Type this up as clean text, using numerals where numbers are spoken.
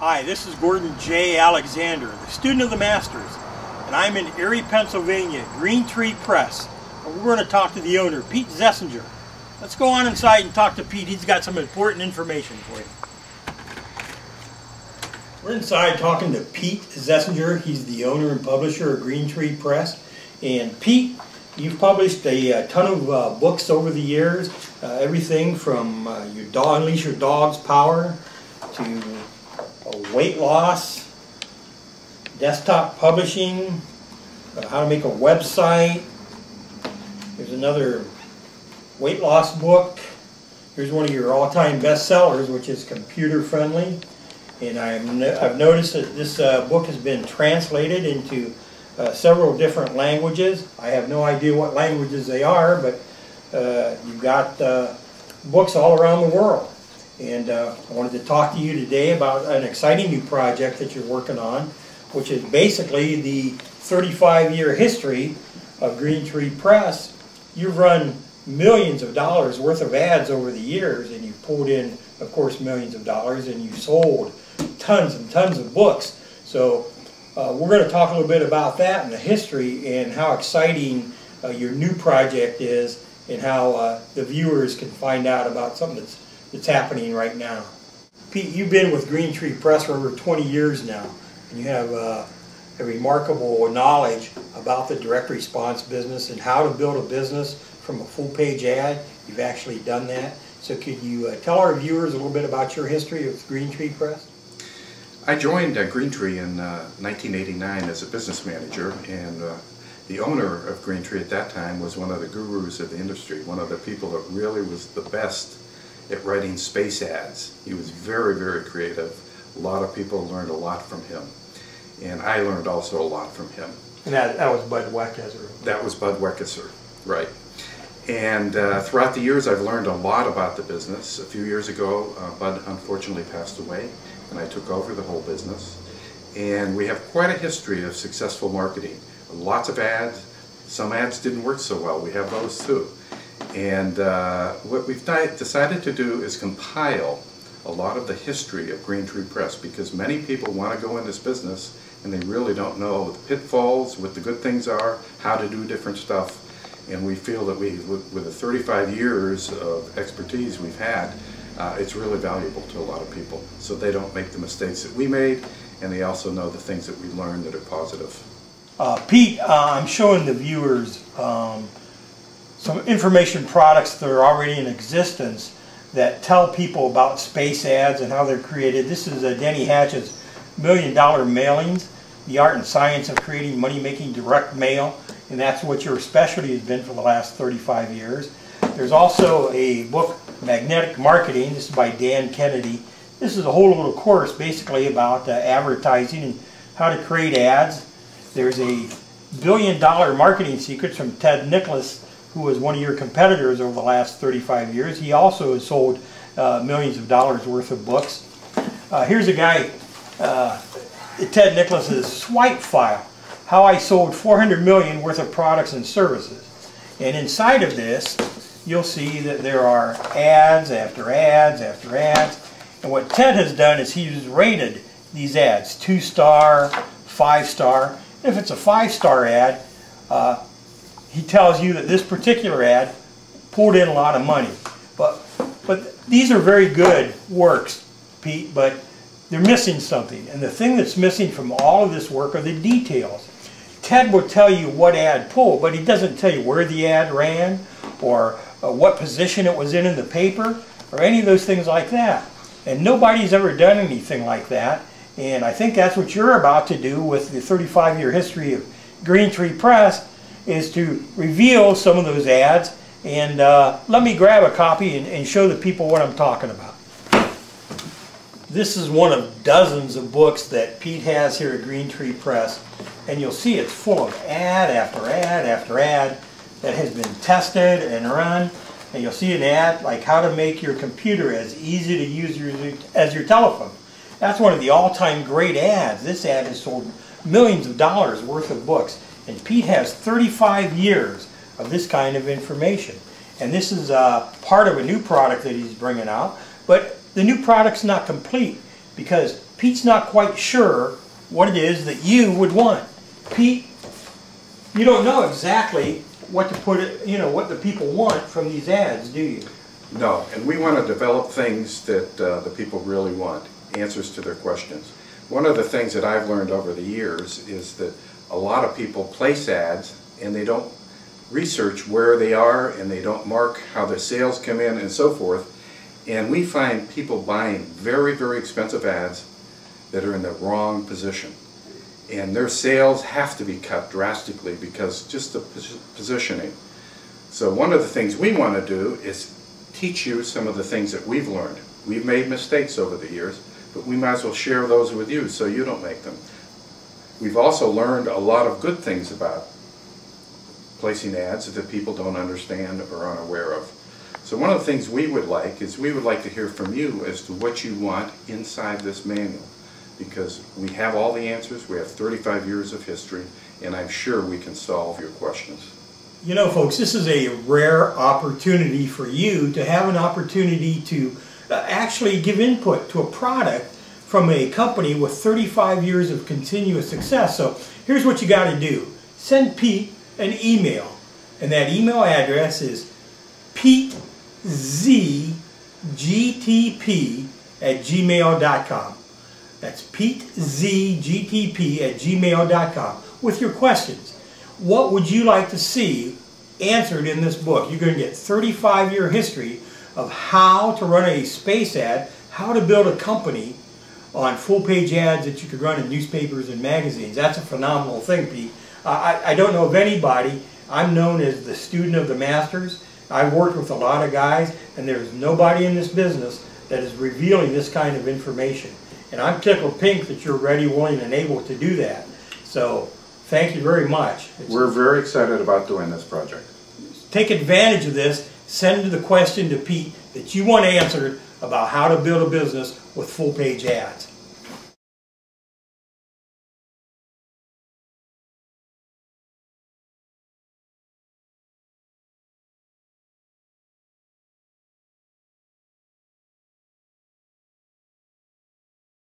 Hi, this is Gordon J. Alexander, the student of the Masters, and I'm in Erie, Pennsylvania, Green Tree Press. And we're going to talk to the owner, PeteZGTP. Let's go on inside and talk to Pete. He's got some important information for you. We're inside talking to PeteZGTP. He's the owner and publisher of Green Tree Press. And Pete, you've published a ton of books over the years, everything from Unleash Your Dog's Power to weight loss, desktop publishing, how to make a website. There's another weight loss book. Here's one of your all-time bestsellers, which is Computer Friendly. And I've noticed that this book has been translated into several different languages. I have no idea what languages they are, but you've got books all around the world. And I wanted to talk to you today about an exciting new project that you're working on, which is basically the 35-year history of Green Tree Press. You've run millions of dollars worth of ads over the years, and you've pulled in, of course, millions of dollars, and you've sold tons and tons of books. So we're going to talk a little bit about that and the history and how exciting your new project is and how the viewers can find out about something that's happening right now. Pete, you've been with Green Tree Press for over 20 years now, and you have a remarkable knowledge about the direct response business and how to build a business from a full-page ad. You've actually done that. So could you tell our viewers a little bit about your history of Green Tree Press? I joined Green Tree in 1989 as a business manager, and the owner of Green Tree at that time was one of the gurus of the industry, one of the people that really was the best at writing space ads. He was very, very creative. A lot of people learned a lot from him. And I learned also a lot from him. And that was Bud Weckeser. That was Bud Weckeser, right. And throughout the years I've learned a lot about the business. A few years ago, Bud unfortunately passed away, and I took over the whole business. And we have quite a history of successful marketing. Lots of ads. Some ads didn't work so well. We have those too. And what we've decided to do is compile a lot of the history of Green Tree Press, because many people want to go in this business and they really don't know the pitfalls, what the good things are, how to do different stuff. And we feel that with the 35 years of expertise we've had, it's really valuable to a lot of people, so they don't make the mistakes that we made, and they also know the things that we learned that are positive. Pete, I'm showing the viewers some information products that are already in existence that tell people about space ads and how they're created. This is Denny Hatch's $1 Million Mailings, the art and science of creating money-making direct mail, and that's what your specialty has been for the last 35 years. There's also a book, Magnetic Marketing. This is by Dan Kennedy. This is a whole little course basically about advertising and how to create ads. There's a $1 billion marketing secrets from Ted Nicholas, who was one of your competitors over the last 35 years. He also has sold millions of dollars worth of books. Here's a guy, Ted Nicholas's Swipe File, how I sold 400 million worth of products and services. And inside of this, you'll see that there are ads after ads after ads. And what Ted has done is he's rated these ads, 2-star, 5-star. If it's a 5-star ad, he tells you that this particular ad pulled in a lot of money. But these are very good works, Pete, but they're missing something. And the thing that's missing from all of this work are the details. Ted will tell you what ad pulled, but he doesn't tell you where the ad ran or what position it was in the paper or any of those things like that. And nobody's ever done anything like that. And I think that's what you're about to do with the 35-year history of Green Tree Press, is to reveal some of those ads. And let me grab a copy and show the people what I'm talking about. This is one of dozens of books that Pete has here at Green Tree Press, and you'll see it's full of ad after ad after ad that has been tested and run. And you'll see an ad like how to make your computer as easy to use as your telephone. That's one of the all-time great ads. This ad has sold millions of dollars worth of books. And Pete has 35 years of this kind of information. And this is part of a new product that he's bringing out. But the new product's not complete. because Pete's not quite sure what it is that you would want. Pete, you don't know exactly what to put, what the people want from these ads, do you? No, and we want to develop things that the people really want, answers to their questions. One of the things that I've learned over the years is that a lot of people place ads and they don't research where they are, and they don't mark how their sales come in and so forth. And we find people buying very, very expensive ads that are in the wrong position. And their sales have to be cut drastically because just the positioning. So one of the things we want to do is teach you some of the things that we've learned. We've made mistakes over the years, but we might as well share those with you so you don't make them. We've also learned a lot of good things about placing ads that people don't understand or aren't aware of. So one of the things we would like is we would like to hear from you as to what you want inside this manual, because we have all the answers, we have 35 years of history, and I'm sure we can solve your questions. You know, folks, this is a rare opportunity for you to have an opportunity to actually give input to a product from a company with 35 years of continuous success. So here's what you got to do. Send Pete an email, and that email address is PeteZGTP@gmail.com. That's PeteZGTP@gmail.com with your questions. What would you like to see answered in this book? You're going to get 35-year history of how to run a space ad, how to build a company on full-page ads that you could run in newspapers and magazines. That's a phenomenal thing, Pete. I don't know of anybody. I'm known as the student of the masters. I've worked with a lot of guys, and there's nobody in this business that is revealing this kind of information. And I'm tickled pink that you're ready, willing, and able to do that. So thank you very much. We're very excited about doing this project. Take advantage of this. Send the question to Pete that you want answered about how to build a business with full-page ads.